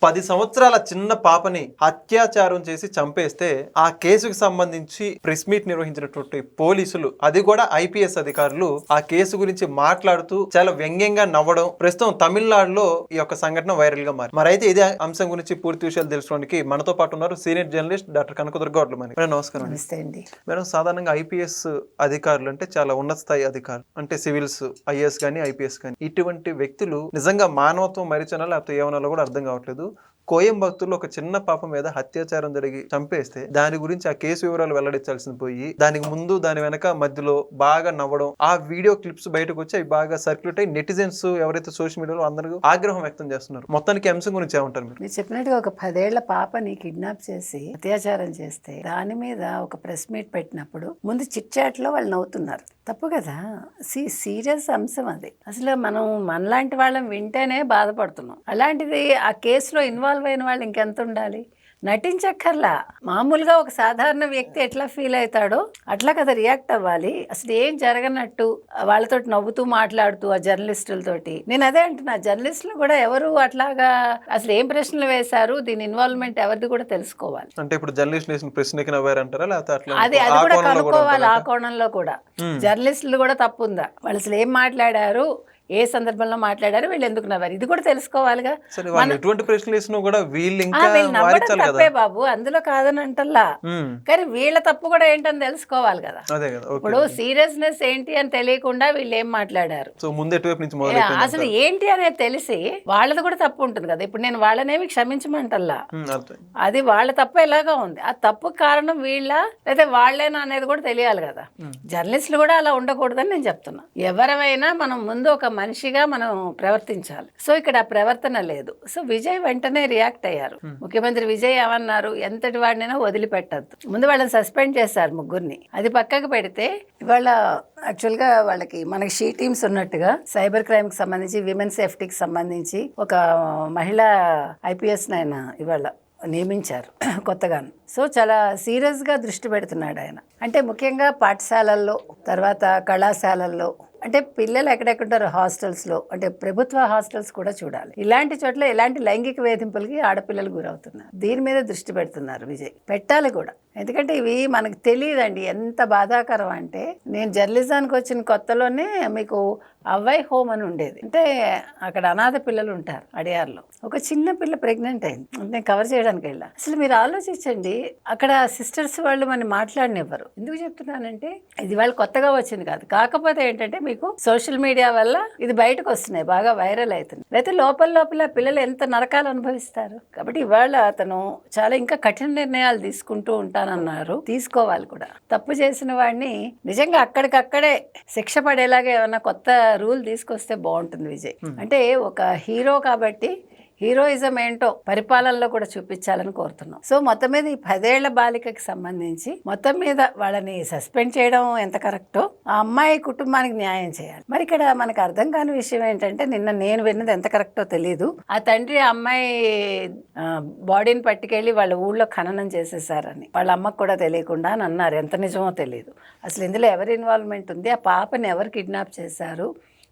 10 సంవత్సరాల చిన్న పాపని అత్యాచారం చేసి చంపేస్తే ఆ కేసుకు సంబంధించి ప్రెస్ మీట్ నిర్వహించినటువంటి పోలీసులు, అది కూడా ఐపీఎస్ అధికారులు ఆ కేసు గురించి మాట్లాడుతూ చాలా వ్యంగ్యంగా నవ్వడం ప్రస్తుతం తమిళనాడులో ఈ యొక్క సంఘటన వైరల్ గా మారి. మరైతే ఇదే అంశం గురించి పూర్తి విషయాలు తెలుసుకోవడానికి మనతో పాటు ఉన్నారు senior journalist doctor Kanakadurga Goudlamani. Madam నమస్కారం. అండి మేడం, సాధారణంగా ఐపీఎస్ అధికారులు అంటే చాలా ఉన్నత స్థాయి అధికారులు, అంటే సివిల్స్, ఐఏఎస్ కానీ ఐపీఎస్ కానీ, ఇటువంటి వ్యక్తులు నిజంగా మానవత్వం మరిచనా లేకపోతే ఏమన్నా కూడా అర్థం కావట్లేదు. కోయంబత్తూరులో ఒక చిన్న పాప మీద అత్యాచారం జరిగి చంపేస్తే దాని గురించి ఆ కేసు వివరాలు వెల్లడించాల్సింది పోయి దానికి ముందు దాని వెనక మధ్యలో బాగా నవ్వడం, ఆ వీడియో క్లిప్స్ బయటకు వచ్చి అవి బాగా సర్క్యులేట్ అయ్యి నెటిజన్స్ ఎవరైతే సోషల్ మీడియాలో అందరూ ఆగ్రహం వ్యక్తం చేస్తున్నారు. మొత్తానికి అంశం గురించి ఏమంటారు మీరు? చెప్పినట్టుగా ఒక 10 ఏళ్ల పాపని కిడ్నాప్ చేసి అత్యాచారం చేస్తే దాని మీద ఒక ప్రెస్ మీట్ పెట్టినప్పుడు ముందు చిట్ చాట్ లో వాళ్ళు నవ్వుతున్నారు. తప్పు కదా, సీరియస్ అంశం అది. అసలు మనం మనలాంటి వాళ్ళం వింటేనే బాధపడుతున్నాం. అలాంటిది ఆ కేసులో ఇన్వాల్వ్ అయిన వాళ్ళు ఇంకెంత ఉండాలి? నటించక్కర్లా, మామూలుగా ఒక సాధారణ వ్యక్తి ఎట్లా ఫీల్ అవుతాడో అట్లా కదా రియాక్ట్ అవ్వాలి. అసలు ఏం జరగనట్టు వాళ్ళతో నవ్వుతూ మాట్లాడుతూ ఆ జర్నలిస్టులతోటి. నేను అదే అంటున్నా, జర్నలిస్టులు కూడా ఎవరు అట్లాగా అసలు ఏం ప్రశ్నలు వేశారు, దీని ఇన్వాల్వ్మెంట్ ఎవరిది కూడా తెలుసుకోవాలి. అంటే ఇప్పుడు జర్నలిస్ట్ వేసిన ప్రశ్నకి నవ్వారంటారా లేకపోతే అట్లా అది కూడా కనుక్కోవాలి. ఆ కోణంలో కూడా జర్నలిస్టులు కూడా తప్పు ఉందా, వాళ్ళు అసలు ఏం మాట్లాడారు, ఏ సందర్భంలో మాట్లాడారు, వీళ్ళు ఎందుకు నవ్వారు, ఇది కూడా తెలుసుకోవాలిగా. వీళ్ళు తప్పే బాబు, అందులో కాదని అంటల్లా, కానీ వీళ్ళ తప్పు కూడా ఏంటని తెలుసుకోవాలి కదా. ఇప్పుడు సీరియస్నెస్ ఏంటి అని తెలియకుండా వీళ్ళు ఏం మాట్లాడారు, అసలు ఏంటి అనేది తెలిసి వాళ్ళది కూడా తప్పు ఉంటుంది కదా. ఇప్పుడు నేను వాళ్ళనేమి క్షమించమంటల్లా, అది వాళ్ళ తప్పు ఎలాగా ఉంది, ఆ తప్పు కారణం వీళ్ళ లేదా వాళ్ళేనా అనేది కూడా తెలియాలి కదా. జర్నలిస్టులు కూడా అలా ఉండకూడదని నేను చెప్తున్నా. ఎవరైనా మనం ముందు ఒక మనిషిగా మనం ప్రవర్తించాలి. సో ఇక్కడ ఆ ప్రవర్తన లేదు. సో విజయ్ వెంటనే రియాక్ట్ అయ్యారు. ముఖ్యమంత్రి విజయ్ ఏమన్నారు, ఎంతటి వాడినైనా వదిలిపెట్టద్దు. ముందు వాళ్ళని సస్పెండ్ చేశారు ముగ్గురిని. అది పక్కకు పెడితే ఇవాళ యాక్చువల్గా వాళ్ళకి మనకి షీ టీమ్స్ ఉన్నట్టుగా సైబర్ క్రైమ్ కి సంబంధించి, విమెన్ సేఫ్టీకి సంబంధించి ఒక మహిళా ఐపీఎస్ ఆయన ఇవాళ నియమించారు కొత్తగాను. సో చాలా సీరియస్గా దృష్టి పెడుతున్నాడు ఆయన. అంటే ముఖ్యంగా పాఠశాలల్లో, తర్వాత కళాశాలల్లో, అంటే పిల్లలు ఎక్కడెక్కడుంటారు హాస్టల్స్లో, అంటే ప్రభుత్వ హాస్టల్స్ కూడా చూడాలి. ఇలాంటి చోట్ల ఎలాంటి లైంగిక వేధింపులకి ఆడపిల్లలు గురవుతున్నారు, దీని మీద దృష్టి పెడుతున్నారు విజయ్. పెట్టాలి కూడా, ఎందుకంటే ఇవి మనకు తెలియదండి ఎంత బాధాకరం. అంటే నేను జర్నలిజానికి వచ్చిన కొత్తలోనే మీకు అవ్వై హోమ్ అని ఉండేది. అంటే అక్కడ అనాథ పిల్లలు ఉంటారు అడియార్లో. ఒక చిన్న పిల్ల ప్రెగ్నెంట్ అయింది, నేను కవర్ చేయడానికి వెళ్ళా. అసలు మీరు ఆలోచించండి, అక్కడ సిస్టర్స్ వాళ్ళు మన మాట్లాడనివ్వరు. ఎందుకు చెప్తున్నానంటే ఇది వాళ్ళు కొత్తగా వచ్చింది కాదు, కాకపోతే ఏంటంటే మీకు సోషల్ మీడియా వల్ల ఇది బయటకు వస్తున్నాయి, బాగా వైరల్ అవుతున్నాయి. లేకపోతే లోపల పిల్లలు ఎంత నరకాలు అనుభవిస్తారు. కాబట్టి ఇవాళ అతను చాలా ఇంకా కఠిన నిర్ణయాలు తీసుకుంటూ ఉంటానన్నారు, తీసుకోవాలి కూడా. తప్పు చేసిన వాడిని నిజంగా అక్కడికక్కడే శిక్ష పడేలాగా ఏమైనా కొత్త రూల్ తీసుకొస్తే బాగుంటుంది విజయ్. అంటే ఒక హీరో కాబట్టి హీరోయిజం ఏంటో పరిపాలనలో కూడా చూపించాలని కోరుతున్నాం. సో మొత్తం మీద ఈ 10 ఏళ్ల బాలికకి సంబంధించి మొత్తం మీద వాళ్ళని సస్పెండ్ చేయడం ఎంత కరెక్టో, ఆ అమ్మాయి కుటుంబానికి న్యాయం చేయాలి. మరి ఇక్కడ మనకు అర్థం కాని విషయం ఏంటంటే, నిన్న నేను విన్నది ఎంత కరెక్టో తెలియదు, ఆ తండ్రి ఆ అమ్మాయి బాడీని పట్టుకెళ్ళి వాళ్ళ ఊళ్ళో ఖననం చేసేసారని వాళ్ళ అమ్మకు కూడా తెలియకుండా అని అన్నారు. ఎంత నిజమో తెలియదు. అసలు ఇందులో ఎవరి ఇన్వాల్వ్మెంట్ ఉంది, ఆ పాపని ఎవరు కిడ్నాప్ చేశారు,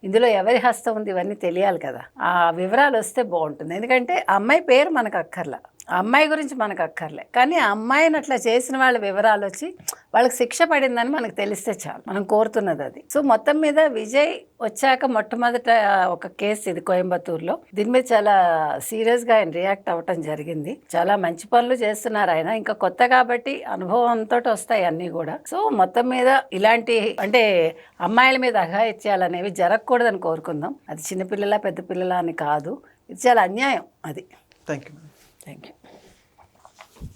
ఇందులో ఎవరి హస్తం ఉంది, ఇవన్నీ తెలియాలి కదా. ఆ వివరాలు వస్తే బాగుంటుంది. ఎందుకంటే ఆ అమ్మాయి పేరు మనకు అక్కర్లా, ఆ అమ్మాయి గురించి మనకు అక్కర్లే, కానీ ఆ అమ్మాయిని అట్లా చేసిన వాళ్ళ వివరాలు వచ్చి వాళ్ళకి శిక్ష పడిందని మనకు తెలిస్తే చాలు, మనం కోరుతున్నది అది. సో మొత్తం మీద విజయ్ వచ్చాక మొట్టమొదట ఒక కేసు ఇది కోయంబత్తూరులో, దీని మీద చాలా సీరియస్గా ఆయన రియాక్ట్ అవ్వటం జరిగింది. చాలా మంచి పనులు చేస్తున్నారు ఆయన, ఇంకా కొత్త కాబట్టి అనుభవంతో వస్తాయి అన్నీ కూడా. సో మొత్తం మీద ఇలాంటి అంటే అమ్మాయిల మీద అఘాయిత్యాలు అనేవి జరగకూడదని కోరుకుందాం. అది చిన్నపిల్లల పెద్ద పిల్లల అని కాదు, ఇది చాలా అన్యాయం అది. Thank you. Thank you.